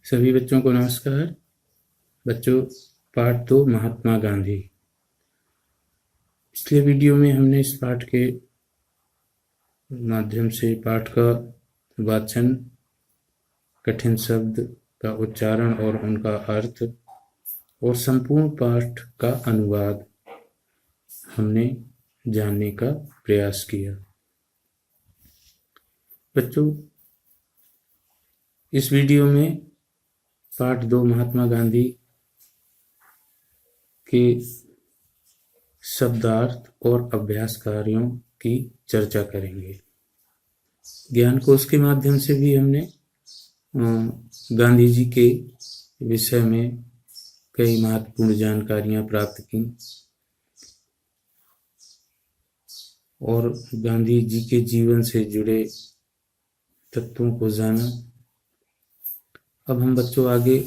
सभी बच्चों को नमस्कार। बच्चों, पाठ 2 महात्मा गांधी। पिछले वीडियो में हमने इस पाठ के माध्यम से पाठ का वाचन, कठिन शब्द का उच्चारण और उनका अर्थ और संपूर्ण पाठ का अनुवाद हमने जानने का प्रयास किया। बच्चों, इस वीडियो में पाठ 2 महात्मा गांधी के शब्दार्थ और अभ्यास कार्यों की चर्चा करेंगे। ज्ञान कोश के माध्यम से भी हमने गांधी जी के विषय में कई महत्वपूर्ण जानकारियां प्राप्त की और गांधी जी के जीवन से जुड़े तत्वों को जाना। अब हम बच्चों आगे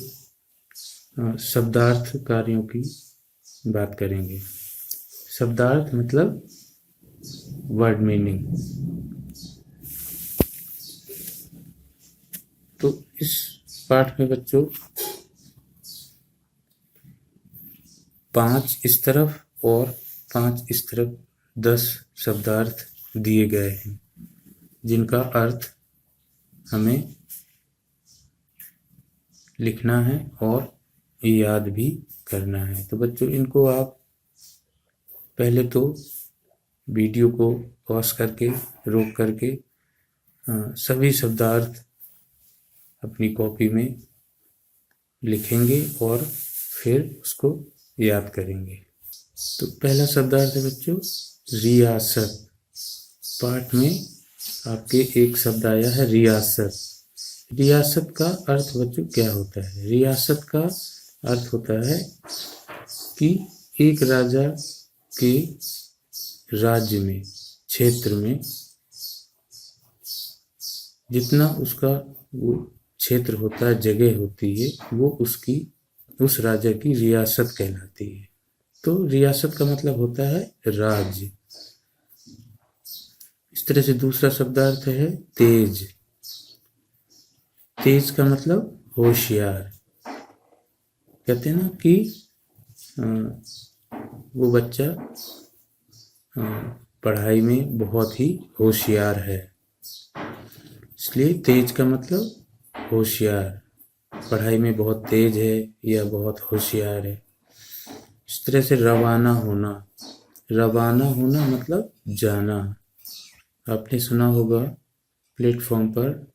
शब्दार्थ कार्यों की बात करेंगे। शब्दार्थ मतलब वर्ड मीनिंग। तो इस पाठ में बच्चों 5 इस तरफ और 5 इस तरफ 10 शब्दार्थ दिए गए हैं, जिनका अर्थ हमें लिखना है और याद भी करना है। तो बच्चों, इनको आप पहले तो वीडियो को पॉज करके, रोक करके सभी शब्दार्थ अपनी कॉपी में लिखेंगे और फिर उसको याद करेंगे। तो पहला शब्दार्थ है बच्चों रियासत। पाठ में आपके एक शब्द आया है रियासत। रियासत का अर्थ बच्चों क्या होता है? रियासत का अर्थ होता है कि एक राजा के राज्य में, क्षेत्र में जितना उसका वो क्षेत्र होता है, जगह होती है, वो उसकी उस राजा की रियासत कहलाती है। तो रियासत का मतलब होता है राज्य। इस तरह से दूसरा शब्दार्थ है तेज। तेज का मतलब होशियार। कहते हैं ना कि वो बच्चा पढ़ाई में बहुत ही होशियार है, इसलिए तेज का मतलब होशियार, पढ़ाई में बहुत तेज है या बहुत होशियार है। इस तरह से रवाना होना। रवाना होना मतलब जाना। आपने सुना होगा प्लेटफॉर्म पर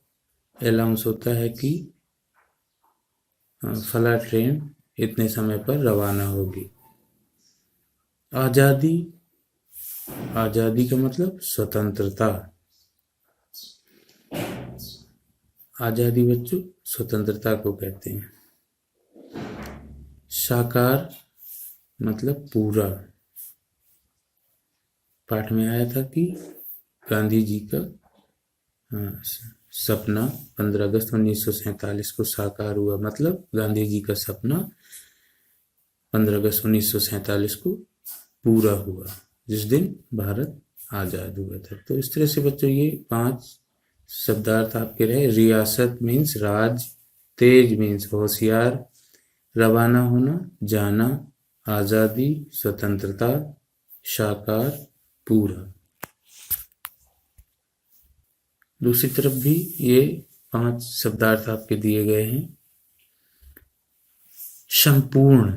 अनाउंस होता है कि फला ट्रेन इतने समय पर रवाना होगी। आज़ादी। आज़ादी का मतलब स्वतंत्रता। आज़ादी बच्चों स्वतंत्रता को कहते हैं। साकार मतलब पूरा। पाठ में आया था कि गांधी जी का सपना 15 अगस्त 1947 को साकार हुआ। मतलब गांधी जी का सपना 15 अगस्त 1947 को पूरा हुआ, जिस दिन भारत आज़ाद हुआ था। तो इस तरह से बच्चों ये 5 शब्दार्थ आपके रहे। रियासत मीन्स राज, तेज मीन्स होशियार, रवाना होना जाना, आज़ादी स्वतंत्रता, साकार पूरा। दूसरी तरफ भी ये 5 शब्दार्थ आपके दिए गए हैं। संपूर्ण।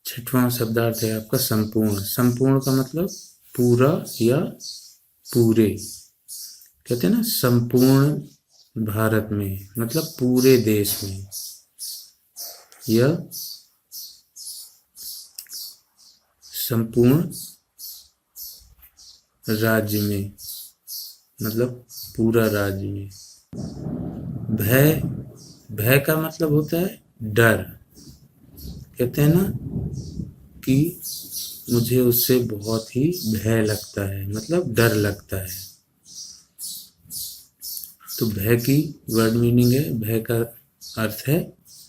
छठवां शब्दार्थ है आपका संपूर्ण। संपूर्ण का मतलब पूरा या पूरे। कहते हैं ना संपूर्ण भारत में, मतलब पूरे देश में, या संपूर्ण राज्य में, मतलब पूरा राज्य में। भय। भय का मतलब होता है डर। कहते हैं ना कि मुझे उससे बहुत ही भय लगता है, मतलब डर लगता है। तो भय की वर्ड मीनिंग है, भय का अर्थ है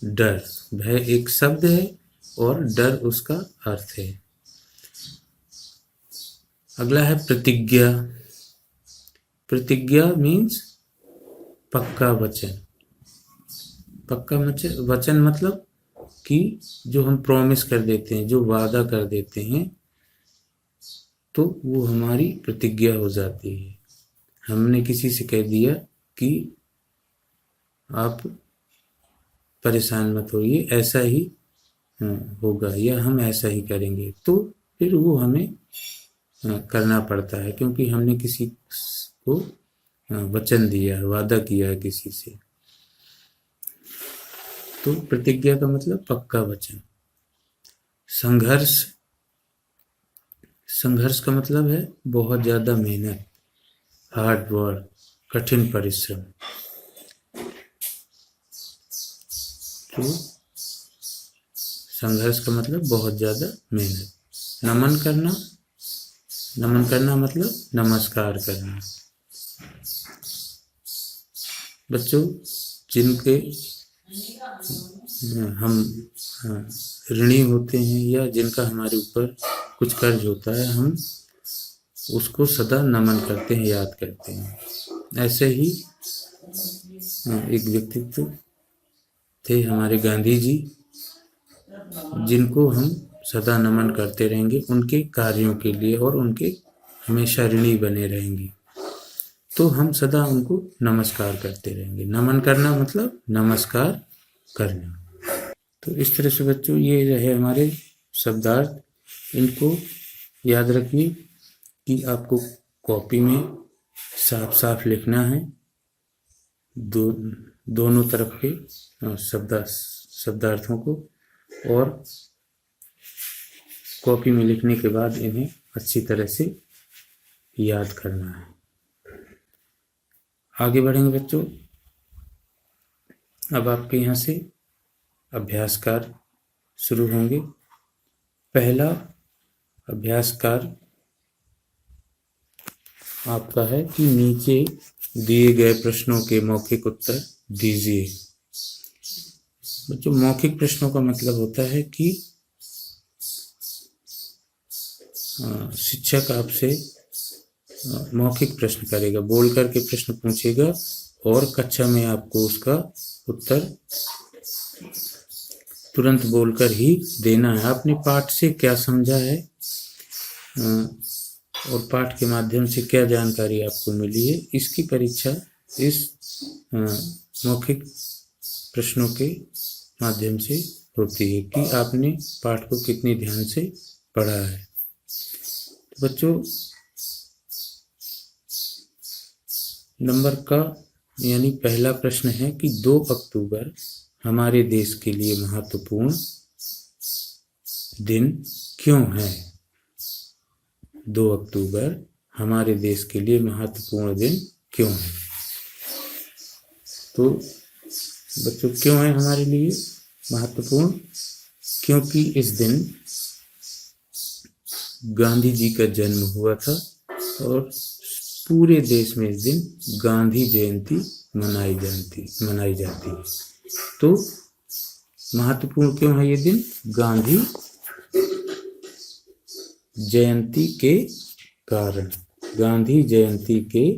डर। भय एक शब्द है और डर उसका अर्थ है। अगला है प्रतिज्ञा। प्रतिज्ञा मीन्स पक्का वचन। पक्का वचन मतलब कि जो हम प्रॉमिस कर देते हैं, जो वादा कर देते हैं, तो वो हमारी प्रतिज्ञा हो जाती है। हमने किसी से कह दिया कि आप परेशान मत होइए, ऐसा ही होगा या हम ऐसा ही करेंगे, तो फिर वो हमें करना पड़ता है, क्योंकि हमने किसी को वचन दिया है, वादा किया है किसी से। तो प्रतिज्ञा का मतलब पक्का वचन। संघर्ष, संघर्ष का मतलब है बहुत ज्यादा मेहनत, हार्ड वर्क, कठिन परिश्रम। तो संघर्ष का मतलब बहुत ज्यादा मेहनत। नमन करना, नमन करना मतलब नमस्कार करना। बच्चों, जिनके हम ऋणी होते हैं या जिनका हमारे ऊपर कुछ कर्ज होता है, हम उसको सदा नमन करते हैं, याद करते हैं। ऐसे ही एक व्यक्तित्व थे हमारे गांधी जी, जिनको हम सदा नमन करते रहेंगे उनके कार्यों के लिए और उनके हमेशा ऋणी बने रहेंगे। तो हम सदा उनको नमस्कार करते रहेंगे। नमन करना मतलब नमस्कार करना। तो इस तरह से बच्चों ये रहे हमारे शब्दार्थ। इनको याद रखिए कि आपको कॉपी में साफ साफ लिखना है, दोनों तरफ के शब्दार्थों को, और कॉपी में लिखने के बाद इन्हें अच्छी तरह से याद करना है। आगे बढ़ेंगे बच्चों। अब आपके यहाँ से अभ्यास कार्य शुरू होंगे। पहला अभ्यास कार्य आपका है कि नीचे दिए गए प्रश्नों के मौखिक उत्तर दीजिए। बच्चों, मौखिक प्रश्नों का मतलब होता है कि शिक्षक आपसे मौखिक प्रश्न करेगा, बोल करके प्रश्न पूछेगा और कक्षा में आपको उसका उत्तर तुरंत बोलकर ही देना है। आपने पाठ से क्या समझा है और पाठ के माध्यम से क्या जानकारी आपको मिली है, इसकी परीक्षा इस मौखिक प्रश्नों के माध्यम से होती है कि आपने पाठ को कितनी ध्यान से पढ़ा है। तो बच्चों, नंबर का यानी पहला प्रश्न है कि 2 अक्टूबर हमारे देश के लिए महत्वपूर्ण दिन क्यों है? 2 अक्टूबर हमारे देश के लिए महत्वपूर्ण दिन क्यों है? तो बच्चों, क्यों है हमारे लिए महत्वपूर्ण? क्योंकि इस दिन गांधी जी का जन्म हुआ था और पूरे देश में इस दिन गांधी जयंती मनाई जाती है। तो महत्वपूर्ण क्यों है ये दिन? गांधी जयंती के कारण, गांधी जयंती के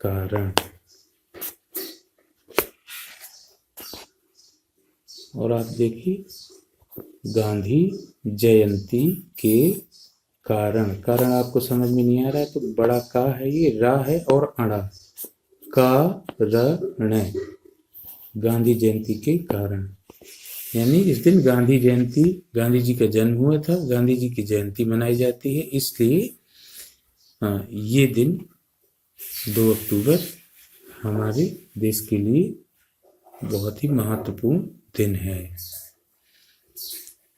कारण। और आप देखिए, गांधी जयंती के कारण, कारण आपको समझ में नहीं आ रहा है तो बड़ा का है, ये रा है और अड़ा, कारण, गांधी जयंती के कारण। यानी इस दिन गांधी जयंती, गांधी जी का जन्म हुआ था, गांधी जी की जयंती मनाई जाती है, इसलिए ये दिन 2 अक्टूबर हमारे देश के लिए बहुत ही महत्वपूर्ण दिन है।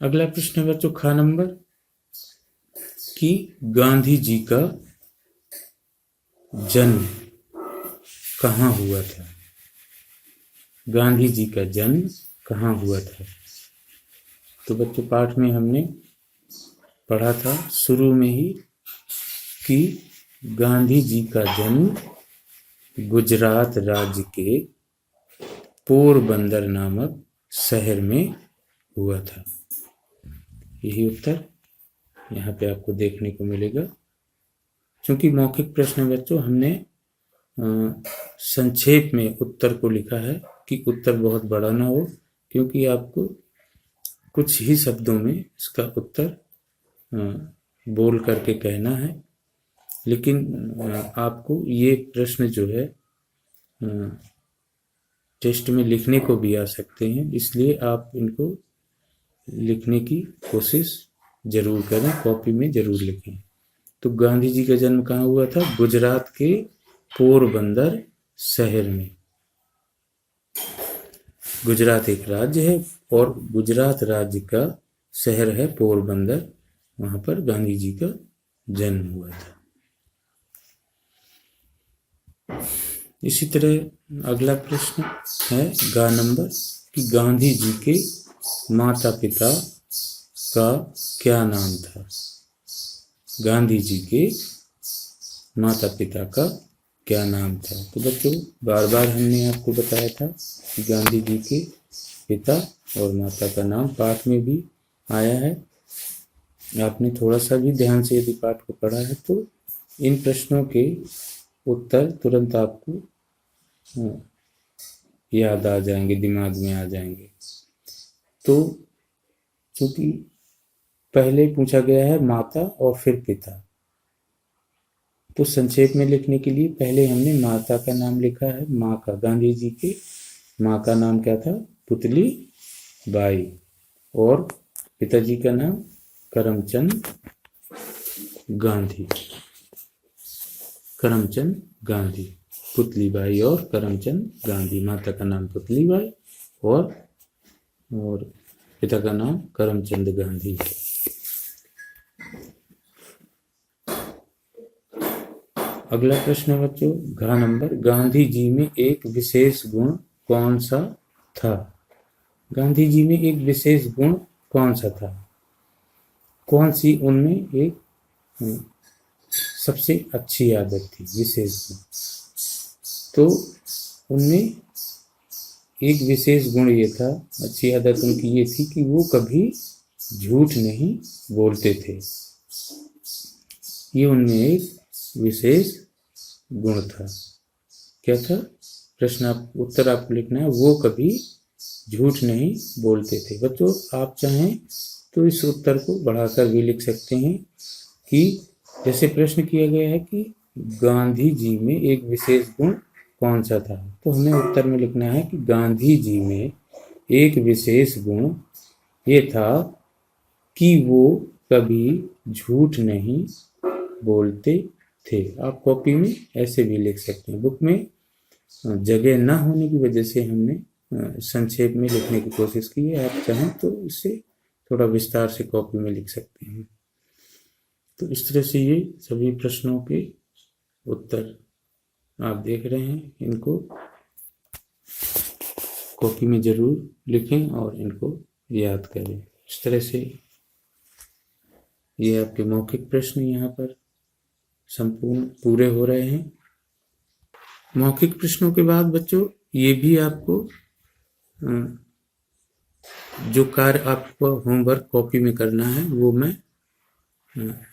अगला प्रश्न है बच्चों, ख नंबर, कि गांधी जी का जन्म कहाँ हुआ था? गांधी जी का जन्म कहाँ हुआ था? तो बच्चों, पाठ में हमने पढ़ा था शुरू में ही कि गांधी जी का जन्म गुजरात राज्य के पोरबंदर नामक शहर में हुआ था। यही उत्तर यहाँ पे आपको देखने को मिलेगा। क्योंकि मौखिक प्रश्न बच्चों हमने संक्षेप में उत्तर को लिखा है कि उत्तर बहुत बड़ा ना हो, क्योंकि आपको कुछ ही शब्दों में इसका उत्तर बोल करके कहना है। लेकिन आपको ये प्रश्न जो है टेस्ट में लिखने को भी आ सकते हैं, इसलिए आप इनको लिखने की कोशिश जरूर करें, कॉपी में जरूर लिखें। तो गांधी जी का जन्म कहाँ हुआ था? गुजरात के पोरबंदर शहर में। गुजरात एक राज्य है और गुजरात राज्य का शहर है पोरबंदर, वहां पर गांधी जी का जन्म हुआ था। इसी तरह अगला प्रश्न है गा नंबर कि गांधी जी के माता पिता का क्या नाम था? गांधी जी के माता पिता का क्या नाम था? तो बच्चों बार बार हमने आपको बताया था कि गांधी जी के पिता और माता का नाम पाठ में भी आया है। आपने थोड़ा सा भी ध्यान से यदि पाठ को पढ़ा है तो इन प्रश्नों के उत्तर तुरंत आपको याद आ जाएंगे, दिमाग में आ जाएंगे। तो क्योंकि पहले पूछा गया है माता और फिर पिता, तो संक्षेप में लिखने के लिए पहले हमने माता का नाम लिखा है, माँ का। गांधी जी के माँ का नाम क्या था? पुतली बाई। और पिताजी का नाम करमचंद गांधी। करमचंद गांधी, पुतली बाई और करमचंद गांधी। माता का नाम पुतली बाई और पिता का नाम करमचंद गांधी। अगला प्रश्न है बच्चों घ नंबर, गांधी जी में एक विशेष गुण कौन सा था? गांधी जी में एक विशेष गुण कौन सा था? कौन सी उनमें एक सबसे अच्छी आदत थी, विशेष गुण? तो उनमें एक विशेष गुण ये था, अच्छी आदत उनकी ये थी कि वो कभी झूठ नहीं बोलते थे। ये उनमें एक विशेष गुण था। क्या था? प्रश्न उत्तर आपको लिखना है, वो कभी झूठ नहीं बोलते थे। बच्चों आप चाहें तो इस उत्तर को बढ़ाकर भी लिख सकते हैं कि जैसे प्रश्न किया गया है कि गांधी जी में एक विशेष गुण कौन सा था, तो हमें उत्तर में लिखना है कि गांधी जी में एक विशेष गुण ये था कि वो कभी झूठ नहीं बोलते थे। आप कॉपी में ऐसे भी लिख सकते हैं। बुक में जगह ना होने की वजह से हमने संक्षेप में लिखने की कोशिश की है। आप चाहें तो इसे थोड़ा विस्तार से कॉपी में लिख सकते हैं। तो इस तरह से ये सभी प्रश्नों के उत्तर आप देख रहे हैं। इनको कॉपी में जरूर लिखें और इनको याद करें। इस तरह से ये आपके मौखिक प्रश्न यहाँ पर संपूर्ण पूरे हो रहे हैं। मौखिक प्रश्नों के बाद बच्चों ये भी आपको जो कार्य आपको होमवर्क कॉपी में करना है वो मैं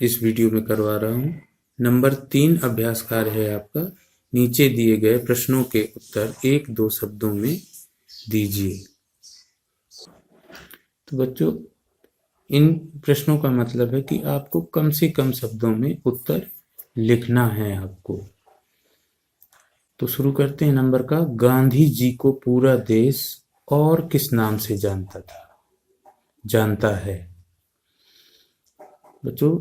इस वीडियो में करवा रहा हूँ। नंबर 3 अभ्यास कार्य है आपका। नीचे दिए गए प्रश्नों के उत्तर 1-2 शब्दों में दीजिए। तो बच्चों इन प्रश्नों का मतलब है कि आपको कम से कम शब्दों में उत्तर लिखना है आपको। तो शुरू करते हैं नंबर का। गांधी जी को पूरा देश और किस नाम से जानता है? बच्चों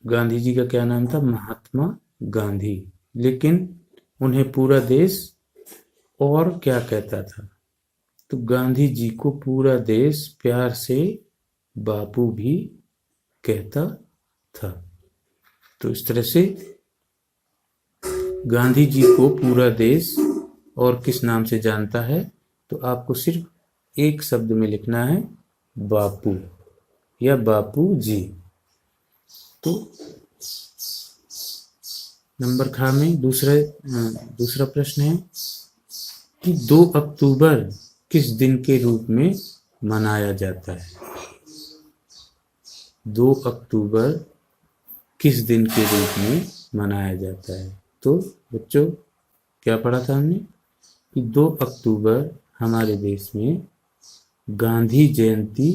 गांधी जी का क्या नाम था? महात्मा गांधी। लेकिन उन्हें पूरा देश और क्या कहता था? तो गांधी जी को पूरा देश प्यार से बापू भी कहता था। तो इस तरह से गांधी जी को पूरा देश और किस नाम से जानता है? तो आपको सिर्फ एक शब्द में लिखना है, बापू या बापू जी। तो नंबर खा में दूसरा प्रश्न है कि 2 अक्टूबर किस दिन के रूप में मनाया जाता है? 2 अक्टूबर किस दिन के रूप में मनाया जाता है? तो बच्चों क्या पढ़ा था हमने कि 2 अक्टूबर हमारे देश में गांधी जयंती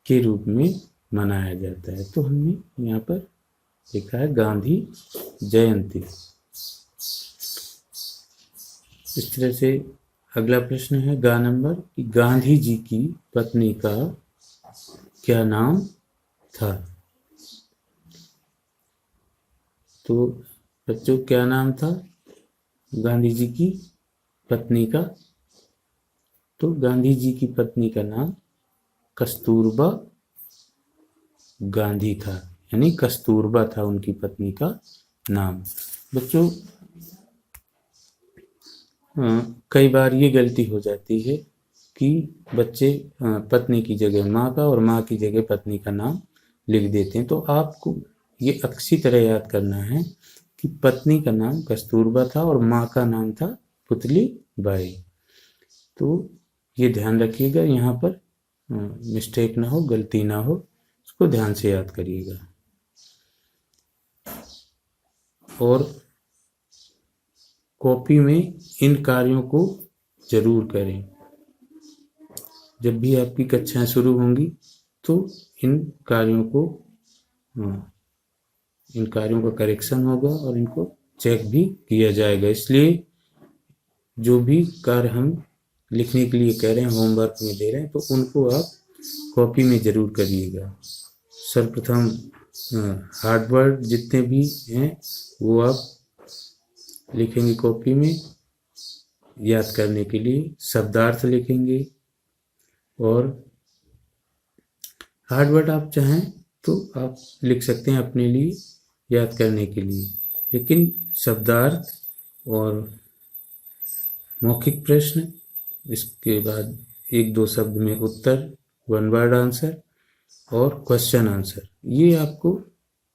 के रूप में मनाया जाता है। तो हमने यहाँ पर लिखा है गांधी जयंती। इस तरह से अगला प्रश्न है गा नंबर कि गांधी जी की पत्नी का क्या नाम था। तो बच्चों क्या नाम था गांधी जी की पत्नी का। तो गांधी जी की पत्नी का नाम कस्तूरबा गांधी था, यानी कस्तूरबा था उनकी पत्नी का नाम। बच्चों कई बार ये गलती हो जाती है कि बच्चे पत्नी की जगह माँ का और माँ की जगह पत्नी का नाम लिख देते हैं। तो आपको ये अच्छी तरह याद करना है कि पत्नी का नाम कस्तूरबा था और माँ का नाम था पुतली बाई। तो ये ध्यान रखिएगा, यहाँ पर मिस्टेक ना हो, गलती ना हो, इसको ध्यान से याद करिएगा। और कॉपी में इन कार्यों को जरूर करें। जब भी आपकी कक्षाएं शुरू होंगी तो इन कार्यों का करेक्शन होगा और इनको चेक भी किया जाएगा। इसलिए जो भी कार्य हम लिखने के लिए कह रहे हैं, होमवर्क में दे रहे हैं, तो उनको आप कॉपी में जरूर करिएगा। सर्वप्रथम हार्ड वर्ड जितने भी हैं वो आप लिखेंगे कॉपी में याद करने के लिए, शब्दार्थ लिखेंगे। और हार्ड वर्ड आप चाहें तो आप लिख सकते हैं अपने लिए याद करने के लिए, लेकिन शब्दार्थ और मौखिक प्रश्न, इसके बाद 1-2 शब्द में उत्तर, 1 वर्ड आंसर और क्वेश्चन आंसर, ये आपको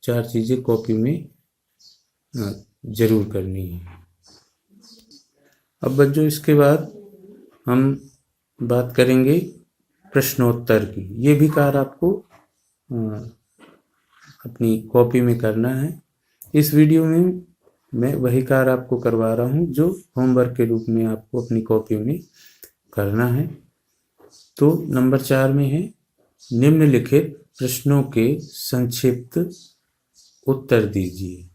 4 चीज़ें कॉपी में जरूर करनी है। अब बच्चों इसके बाद हम बात करेंगे प्रश्नोत्तर की। ये भी कार्य आपको अपनी कॉपी में करना है। इस वीडियो में मैं वही कार्य आपको करवा रहा हूँ जो होमवर्क के रूप में आपको अपनी कॉपी में करना है। तो नंबर 4 में है निम्नलिखित प्रश्नों के संक्षिप्त उत्तर दीजिए।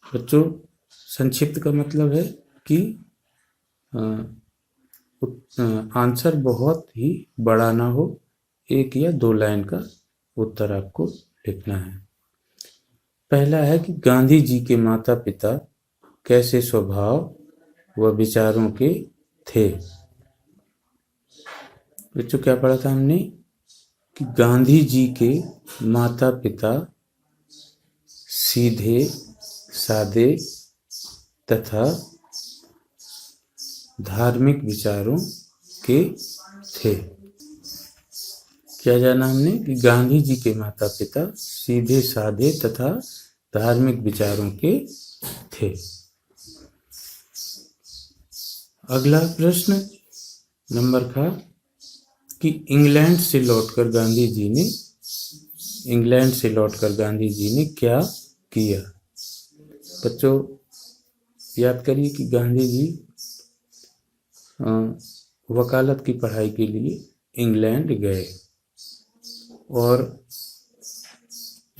बच्चों संक्षिप्त का मतलब है कि आंसर बहुत ही बड़ा ना हो, 1 या 2 लाइन का उत्तर आपको लिखना है। पहला है कि गांधी जी के माता पिता कैसे स्वभाव व विचारों के थे। बच्चों क्या पढ़ा था हमने कि गांधी जी के माता पिता सीधे साधे तथा धार्मिक विचारों के थे। क्या जाना हमने कि गांधी जी के माता पिता सीधे साधे तथा धार्मिक विचारों के थे। अगला प्रश्न नंबर था कि इंग्लैंड से लौटकर गांधी जी ने क्या किया। बच्चों याद करिए कि गांधी जी वकालत की पढ़ाई के लिए इंग्लैंड गए और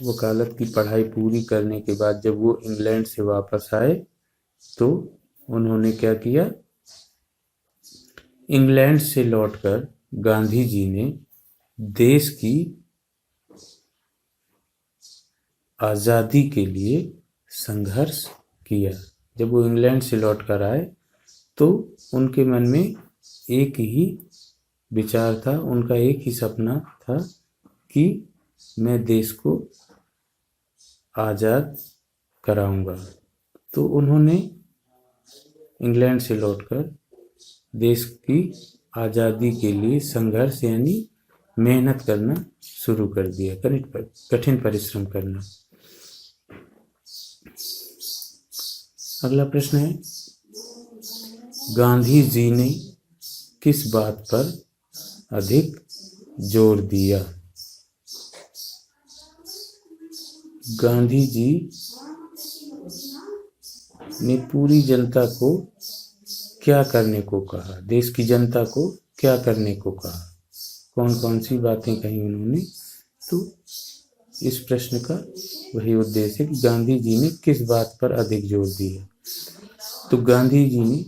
वकालत की पढ़ाई पूरी करने के बाद जब वो इंग्लैंड से वापस आए तो उन्होंने क्या किया, इंग्लैंड से लौटकर गांधी जी ने देश की आज़ादी के लिए संघर्ष किया। जब वो इंग्लैंड से लौटकर आए तो उनके मन में एक ही विचार था, उनका एक ही सपना था कि मैं देश को आज़ाद कराऊंगा। तो उन्होंने इंग्लैंड से लौटकर देश की आज़ादी के लिए संघर्ष यानी मेहनत करना शुरू कर दिया, कठिन परिश्रम करना। अगला प्रश्न है गांधी जी ने किस बात पर अधिक जोर दिया। गांधी जी ने पूरी जनता को क्या करने को कहा, देश की जनता को क्या करने को कहा, कौन कौन सी बातें कही उन्होंने। तो इस प्रश्न का वही उद्देश्य है कि गांधी जी ने किस बात पर अधिक जोर दिया। तो गांधी जी ने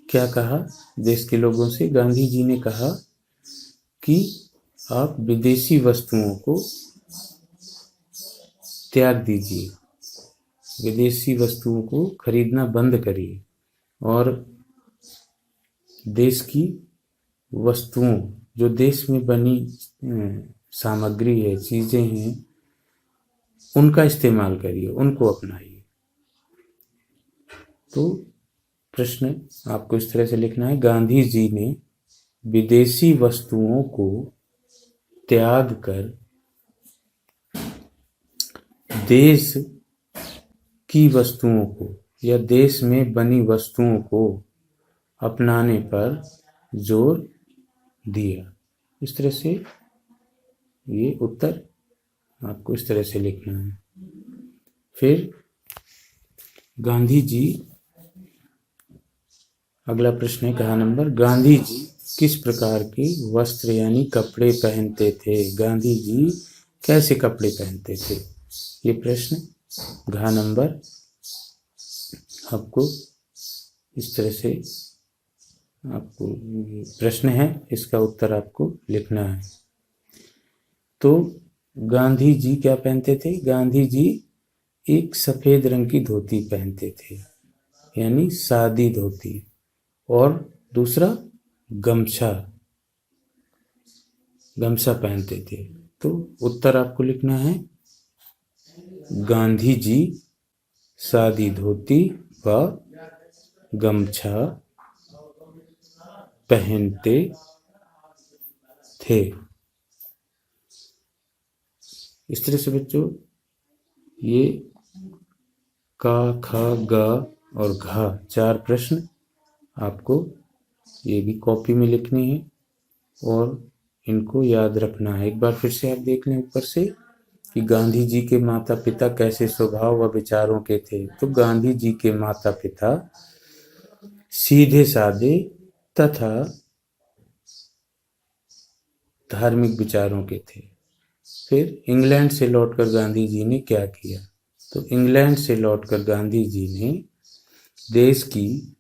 क्या कहा देश के लोगों से? गांधी जी ने कहा कि आप विदेशी वस्तुओं को त्याग दीजिए, विदेशी वस्तुओं को खरीदना बंद करिए और देश की वस्तुओं, जो देश में बनी सामग्री है, चीजें हैं, उनका इस्तेमाल करिए, उनको अपनाइए। तो प्रश्न आपको इस तरह से लिखना है, गांधी जी ने विदेशी वस्तुओं को त्याग कर देश की वस्तुओं को या देश में बनी वस्तुओं को अपनाने पर जोर दिया। इस तरह से ये उत्तर आपको इस तरह से लिखना है। फिर गांधी जी, अगला प्रश्न है कहा नंबर, गांधी जी किस प्रकार के वस्त्र यानी कपड़े पहनते थे? गांधी जी कैसे कपड़े पहनते थे? ये प्रश्न घ नंबर आपको इस तरह से आपको प्रश्न है, इसका उत्तर आपको लिखना है। तो गांधी जी क्या पहनते थे? गांधी जी एक सफेद रंग की धोती पहनते थे, यानी सादी धोती, और दूसरा गमछा पहनते थे। तो उत्तर आपको लिखना है, गांधी जी सादी धोती व गमछा पहनते थे। इस तरह से बच्चों ये का, ख, ग और घ 4 प्रश्न आपको ये भी कॉपी में लिखने हैं और इनको याद रखना है। एक बार फिर से आप देख लें ऊपर से कि गांधी जी के माता पिता कैसे स्वभाव व विचारों के थे। तो गांधी जी के माता पिता सीधे साधे तथा धार्मिक विचारों के थे। फिर इंग्लैंड से लौटकर गांधी जी ने क्या किया? तो इंग्लैंड से लौटकर गांधी जी ने देश की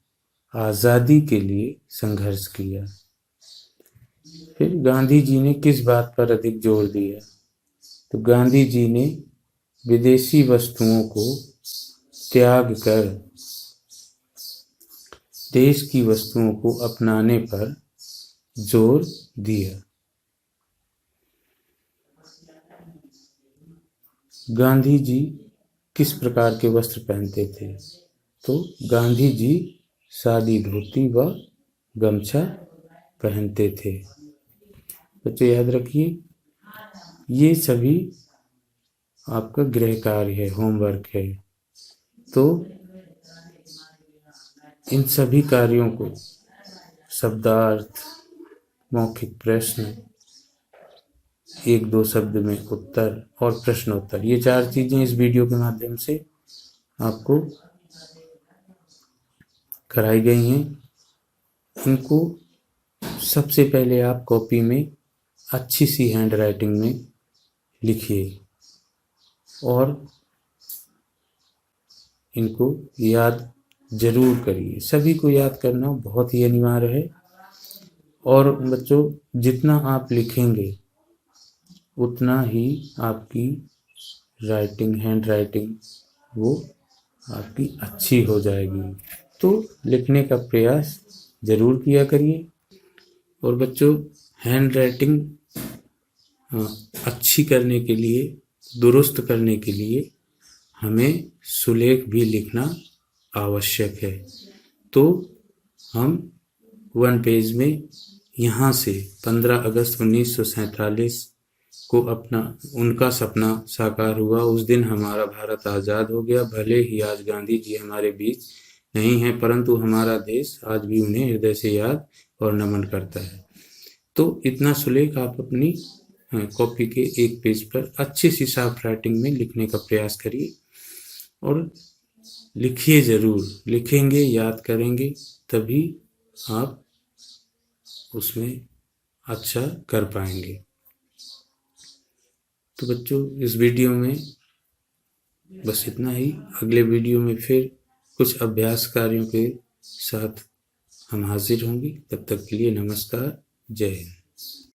आज़ादी के लिए संघर्ष किया। फिर गांधी जी ने किस बात पर अधिक जोर दिया? तो गांधी जी ने विदेशी वस्तुओं को त्याग कर देश की वस्तुओं को अपनाने पर जोर दिया। गांधी जी किस प्रकार के वस्त्र पहनते थे? तो गांधी जी सादी धोती व गमछा पहनते थे। बच्चों याद रखिए, ये सभी आपका गृह कार्य है, होमवर्क है। तो इन सभी कार्यों को शब्दार्थ, मौखिक प्रश्न, 1-2 शब्द में उत्तर और प्रश्नोत्तर, ये 4 चीजें इस वीडियो के माध्यम से आपको कराई गई हैं। इनको सबसे पहले आप कॉपी में अच्छी सी हैंड राइटिंग में लिखिए और इनको याद जरूर करिए। सभी को याद करना बहुत ही अनिवार्य है। और बच्चों जितना आप लिखेंगे उतना ही आपकी राइटिंग, हैंड राइटिंग वो आपकी अच्छी हो जाएगी। तो लिखने का प्रयास जरूर किया करिए। और बच्चों हैंड राइटिंग अच्छी करने के लिए, दुरुस्त करने के लिए हमें सुलेख भी लिखना आवश्यक है। तो हम 1 पेज में यहाँ से 15 अगस्त 1947 को उनका सपना साकार हुआ। उस दिन हमारा भारत आज़ाद हो गया। भले ही आज गांधी जी हमारे बीच नहीं हैं, परंतु हमारा देश आज भी उन्हें हृदय से याद और नमन करता है। तो इतना सुलेख आप अपनी कॉपी के 1 पेज पर अच्छी सी साफ राइटिंग में लिखने का प्रयास करिए। और लिखिए ज़रूर, लिखेंगे, याद करेंगे, तभी आप उसमें अच्छा कर पाएंगे। तो बच्चों, इस वीडियो में बस इतना ही। अगले वीडियो में फिर कुछ अभ्यास कार्यों के साथ हम हाजिर होंगे। तब तक के लिए नमस्कार, जय हिंद।